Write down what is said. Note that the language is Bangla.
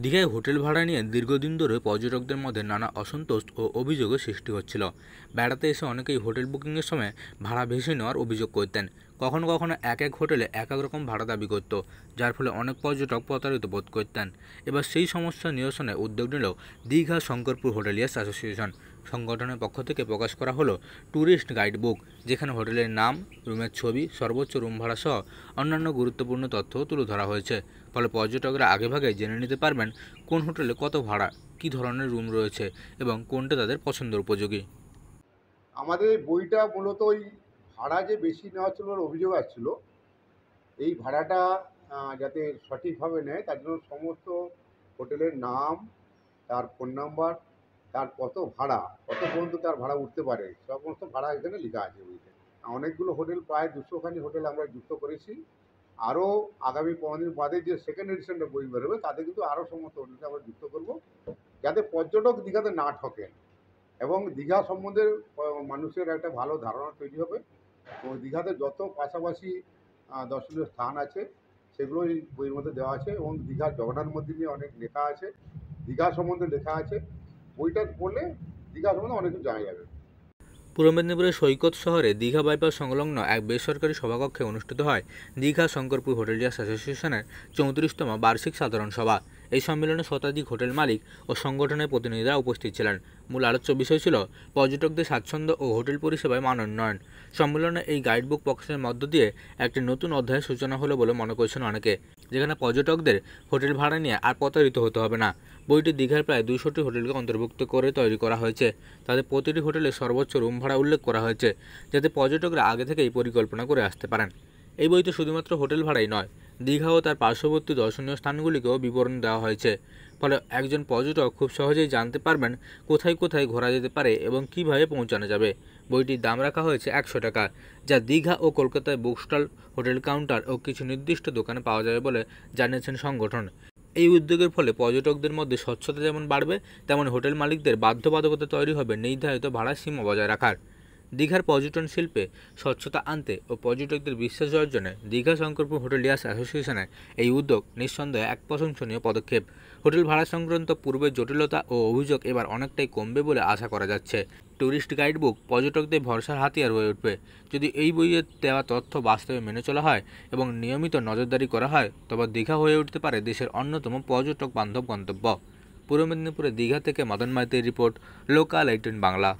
দীঘায় হোটেল ভাড়া নিয়ে দীর্ঘদিন ধরে পর্যটকদের মধ্যে নানা অসন্তোষ ও অভিযোগের সৃষ্টি হচ্ছিল। বেড়াতে এসে অনেকেই হোটেল বুকিংয়ের সময় ভাড়া বেশি নেওয়ার অভিযোগ করতেন। কখনো কখনো এক এক হোটেলে এক এক রকম ভাড়া দাবি করত, যার ফলে অনেক পর্যটক প্রতারিত বোধ করতেন। এবার সেই সমস্যা নিরসনে উদ্যোগ নিল দীঘা শঙ্করপুর হোটেলিয়ার্স অ্যাসোসিয়েশন। সংগঠনের পক্ষ থেকে প্রকাশ করা হলো ট্যুরিস্ট গাইড বুক, যেখানে হোটেলের নাম, রুমের ছবি, সর্বোচ্চ রুম ভাড়া সহ অন্যান্য গুরুত্বপূর্ণ তথ্য তুলে ধরা হয়েছে। ফলে পর্যটকরা আগেভাগে জেনে নিতে পারবেন কোন হোটেলে কত ভাড়া, কী ধরনের রুম রয়েছে এবং কোনটা তাদের পছন্দের উপযোগী। আমাদের এই বইটা মূলত ওই ভাড়া যে বেশি নেওয়া ছিল ওর অভিযোগ আসছিল। এই ভাড়াটা যাতে সঠিকভাবে নেয় তার জন্য সমস্ত হোটেলের নাম, তার ফোন নাম্বার, তার কত ভাড়া, কত পর্যন্ত তার ভাড়া উঠতে পারে, সমস্ত ভাড়া এখানে লেখা আছে বইতে। অনেকগুলো হোটেল, প্রায় 200খানি হোটেল আমরা যুক্ত করেছি। আরও আগামী 15 দিন বাদে যে সেকেন্ড এডিশনটা বই বেরোবে তাতে কিন্তু আরও সমস্ত হোটেলকে আমরা যুক্ত করব, যাতে পর্যটক দীঘাতে না ঠকেন এবং দীঘা সম্বন্ধে মানুষের একটা ভালো ধারণা তৈরি হবে। এবং দীঘাতে যত পাশাপাশি দর্শনীয় স্থান আছে সেগুলো এই বইয়ের মধ্যে দেওয়া আছে এবং দীঘার জগন্নাথ মন্দির নিয়ে অনেক লেখা আছে, দীঘা সম্বন্ধে লেখা আছে। বইটা পড়লে দীঘা সম্বন্ধে অনেক কিছু জানা যাবে। পূর্ব মেদিনীপুরের সৈকত শহরে দীঘা বাইপাস সংলগ্ন এক বেসরকারি সভাকক্ষে অনুষ্ঠিত হয় দীঘা শঙ্করপুর হোটেলিয়ার্স অ্যাসোসিয়েশনের 34তম বার্ষিক সাধারণ সভা। এই সম্মেলনে শতাধিক হোটেল মালিক ও সংগঠনের প্রতিনিধিরা উপস্থিত ছিলেন। মূল আলোচ্য বিষয় ছিল পর্যটকদের স্বাচ্ছন্দ্য ও হোটেল পরিষেবায় মান উন্নয়ন। সম্মেলনে এই গাইডবুক প্রকাশের মধ্য দিয়ে একটি নতুন অধ্যায়ের সূচনা হলো বলে মনে করছেন অনেকে, যেখানে পর্যটকদের হোটেল ভাড়া নিয়ে আর প্রতারিত হতে হবে না। বইটি দীঘার প্রায় 200টি হোটেলকে অন্তর্ভুক্ত করে তৈরি করা হয়েছে। তাদের প্রতিটি হোটেলে সর্বোচ্চ রুম ভাড়া উল্লেখ করা হয়েছে, যাতে পর্যটকরা আগে থেকেই পরিকল্পনা করে আসতে পারেন। এই বইতে শুধুমাত্র হোটেল ভাড়াই নয়, দীঘা ও তার পার্শ্ববর্তী দর্শনীয় স্থানগুলিকেও বিবরণ দেওয়া হয়েছে। ফলে একজন পর্যটক খুব সহজেই জানতে পারবেন কোথায় কোথায় ঘোরা যেতে পারে এবং কিভাবে পৌঁছানো যাবে। বইটির দাম রাখা হয়েছে 100 টাকা, যা দীঘা ও কলকাতায় বুক স্টল, হোটেল কাউন্টার ও কিছু নির্দিষ্ট দোকানে পাওয়া যাবে বলে জানিয়েছেন সংগঠন। এই উদ্যোগের ফলে পর্যটকদের মধ্যে স্বচ্ছতা যেমন বাড়বে, তেমন হোটেল মালিকদের বাধ্যবাধকতা তৈরি হবে নির্ধারিত ভাড়ার সীমা বজায় রাখার। দীঘার পর্যটন শিল্পে স্বচ্ছতা আনতে ও পর্যটকদের বিশ্বাস অর্জনে দীঘা শঙ্করপুর হোটেলিয়ার্স অ্যাসোসিয়েশনের এই উদ্যোগ নিঃসন্দেহে এক প্রশংসনীয় পদক্ষেপ। হোটেল ভাড়া সংক্রান্ত পূর্বের জটিলতা ও অভিযোগ এবার অনেকটাই কমবে বলে আশা করা যাচ্ছে। ট্যুরিস্ট গাইডবুক পর্যটকদের ভরসার হাতিয়ার হয়ে উঠবে। যদি এই বইয়ে দেওয়া তথ্য বাস্তবে মেনে চলা হয় এবং নিয়মিত নজরদারি করা হয়, তবে দীঘা হয়ে উঠতে পারে দেশের অন্যতম পর্যটক বান্ধব গন্তব্য। পূর্ব মেদিনীপুরের দীঘা থেকে মদন মাইতির রিপোর্ট, লোকাল 18 বাংলা।